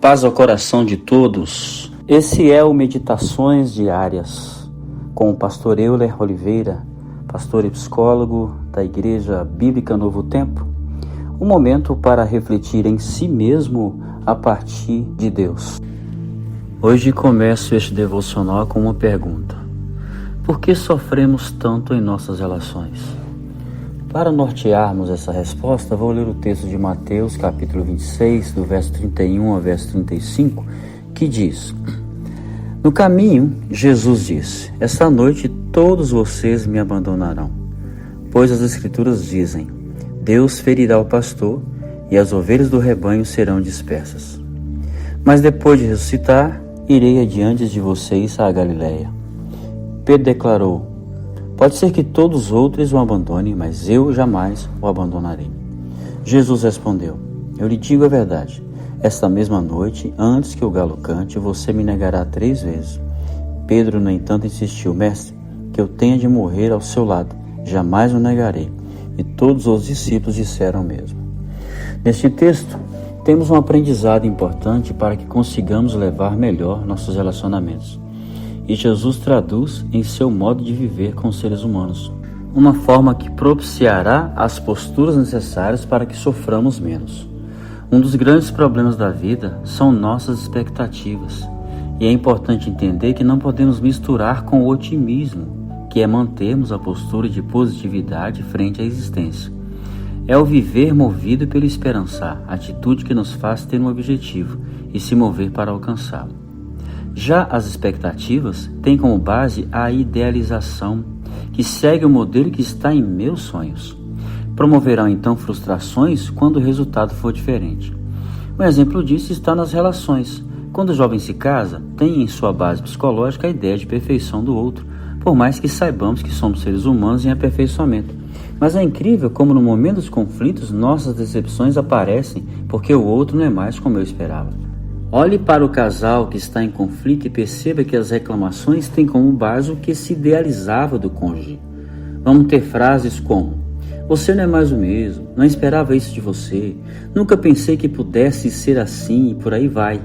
Paz ao coração de todos. Esse é o Meditações Diárias, com o pastor Euler Oliveira, pastor e psicólogo da Igreja Bíblica Novo Tempo. Um momento para refletir em si mesmo a partir de Deus. Hoje começo este devocional com uma pergunta: por que sofremos tanto em nossas relações? Para nortearmos essa resposta, vou ler o texto de Mateus, capítulo 26, do verso 31 ao verso 35, que diz: No caminho, Jesus disse: Esta noite todos vocês me abandonarão, pois as Escrituras dizem: Deus ferirá o pastor e as ovelhas do rebanho serão dispersas. Mas depois de ressuscitar, irei adiante de vocês à Galileia. Pedro declarou: Pode ser que todos os outros o abandonem, mas eu jamais o abandonarei. Jesus respondeu: Eu lhe digo a verdade. Esta mesma noite, antes que o galo cante, você me negará 3 vezes. Pedro, no entanto, insistiu: Mestre, que eu tenha de morrer ao seu lado, jamais o negarei. E todos os discípulos disseram o mesmo. Neste texto, temos um aprendizado importante para que consigamos levar melhor nossos relacionamentos. E Jesus traduz em seu modo de viver com os seres humanos, uma forma que propiciará as posturas necessárias para que soframos menos. Um dos grandes problemas da vida são nossas expectativas, e é importante entender que não podemos misturar com o otimismo, que é mantermos a postura de positividade frente à existência. É o viver movido pelo esperançar, atitude que nos faz ter um objetivo e se mover para alcançá-lo. Já as expectativas têm como base a idealização, que segue o modelo que está em meus sonhos. Promoverão então frustrações quando o resultado for diferente. Um exemplo disso está nas relações. Quando o jovem se casa, tem em sua base psicológica a ideia de perfeição do outro, por mais que saibamos que somos seres humanos em aperfeiçoamento. Mas é incrível como no momento dos conflitos nossas decepções aparecem porque o outro não é mais como eu esperava. Olhe para o casal que está em conflito e perceba que as reclamações têm como base o que se idealizava do cônjuge. Vamos ter frases como: Você não é mais o mesmo, não esperava isso de você, nunca pensei que pudesse ser assim, e por aí vai.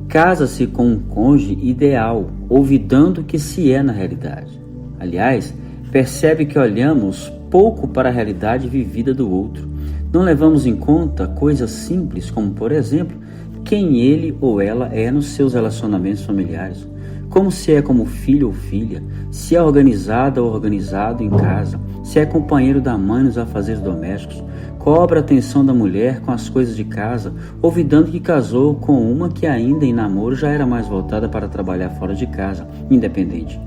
Casa-se com um cônjuge ideal, olvidando o que se é na realidade. Aliás, percebe que olhamos pouco para a realidade vivida do outro. Não levamos em conta coisas simples como, por exemplo, quem ele ou ela é nos seus relacionamentos familiares, como se é como filho ou filha, se é organizada ou organizado em casa, se é companheiro da mãe nos afazeres domésticos, cobra a atenção da mulher com as coisas de casa, olvidando que casou com uma que ainda em namoro já era mais voltada para trabalhar fora de casa, independente.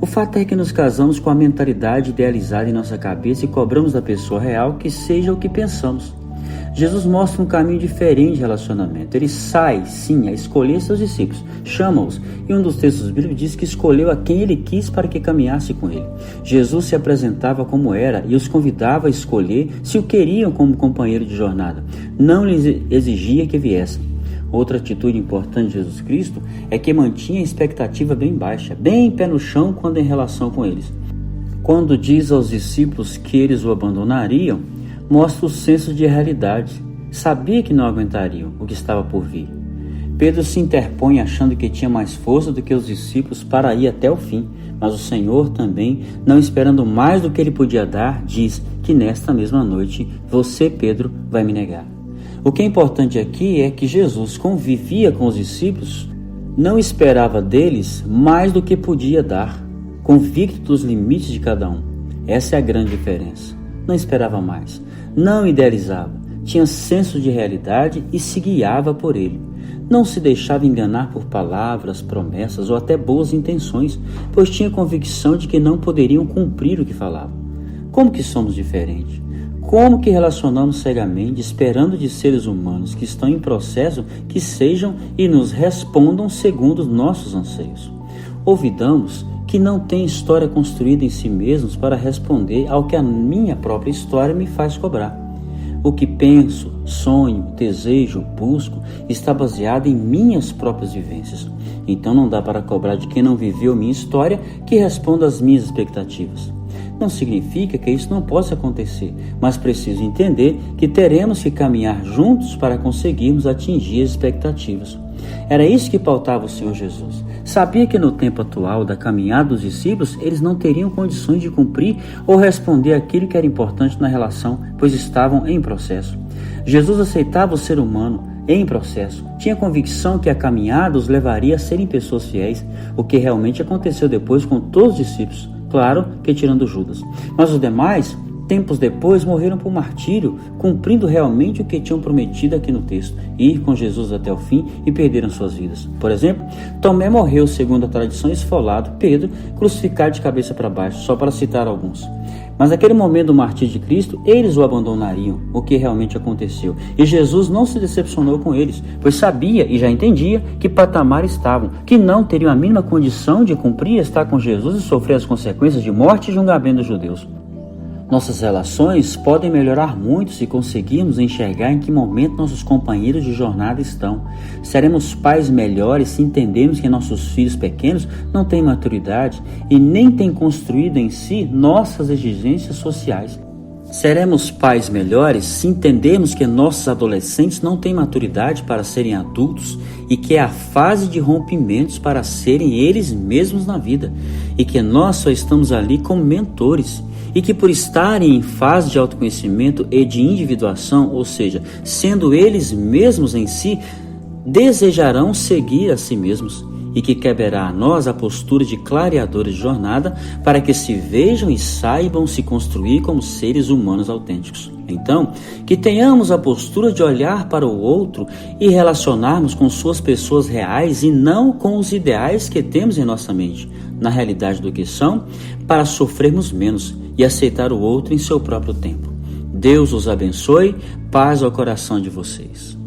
O fato é que nos casamos com a mentalidade idealizada em nossa cabeça e cobramos da pessoa real que seja o que pensamos. Jesus mostra um caminho diferente de relacionamento. Ele sai, sim, a escolher seus discípulos, chama-os, e um dos textos bíblicos diz que escolheu a quem ele quis para que caminhasse com ele. Jesus se apresentava como era e os convidava a escolher se o queriam como companheiro de jornada. Não lhes exigia que viessem. Outra atitude importante de Jesus Cristo é que mantinha a expectativa bem baixa, bem pé no chão quando em relação com eles. Quando diz aos discípulos que eles o abandonariam, mostra o senso de realidade. Sabia que não aguentariam o que estava por vir. Pedro se interpõe achando que tinha mais força do que os discípulos para ir até o fim, mas o Senhor também, não esperando mais do que ele podia dar, diz que nesta mesma noite você, Pedro, vai me negar. O que é importante aqui é que Jesus convivia com os discípulos, não esperava deles mais do que podia dar, convicto dos limites de cada um. Essa é a grande diferença. Não esperava mais, não idealizava, tinha senso de realidade e se guiava por ele. Não se deixava enganar por palavras, promessas ou até boas intenções, pois tinha convicção de que não poderiam cumprir o que falavam. Como que somos diferentes? Como que relacionamos cegamente, esperando de seres humanos que estão em processo que sejam e nos respondam segundo os nossos anseios? Olvidamos que não tem história construída em si mesmos para responder ao que a minha própria história me faz cobrar. O que penso, sonho, desejo, busco está baseado em minhas próprias vivências. Então não dá para cobrar de quem não viveu minha história que responda às minhas expectativas. Não significa que isso não possa acontecer, mas preciso entender que teremos que caminhar juntos para conseguirmos atingir as expectativas. Era isso que pautava o Senhor Jesus. Sabia que no tempo atual da caminhada dos discípulos, eles não teriam condições de cumprir ou responder aquilo que era importante na relação, pois estavam em processo. Jesus aceitava o ser humano em processo. Tinha convicção que a caminhada os levaria a serem pessoas fiéis, o que realmente aconteceu depois com todos os discípulos, claro que tirando Judas. Mas os demais, tempos depois, morreram por martírio, cumprindo realmente o que tinham prometido aqui no texto, ir com Jesus até o fim, e perderam suas vidas. Por exemplo, Tomé morreu, segundo a tradição, esfolado, Pedro crucificado de cabeça para baixo, só para citar alguns. Mas naquele momento do martírio de Cristo, eles o abandonariam, o que realmente aconteceu. E Jesus não se decepcionou com eles, pois sabia e já entendia que patamar estavam, que não teriam a mínima condição de cumprir estar com Jesus e sofrer as consequências de morte e julgamento dos judeus. Nossas relações podem melhorar muito se conseguirmos enxergar em que momento nossos companheiros de jornada estão. Seremos pais melhores se entendermos que nossos filhos pequenos não têm maturidade e nem têm construído em si nossas exigências sociais. Seremos pais melhores se entendermos que nossos adolescentes não têm maturidade para serem adultos e que é a fase de rompimentos para serem eles mesmos na vida, e que nós só estamos ali como mentores, e que por estarem em fase de autoconhecimento e de individuação, ou seja, sendo eles mesmos em si, desejarão seguir a si mesmos, e que caberá a nós a postura de clareadores de jornada para que se vejam e saibam se construir como seres humanos autênticos. Então, que tenhamos a postura de olhar para o outro e relacionarmos com suas pessoas reais e não com os ideais que temos em nossa mente, na realidade do que são, para sofrermos menos e aceitar o outro em seu próprio tempo. Deus os abençoe, paz ao coração de vocês.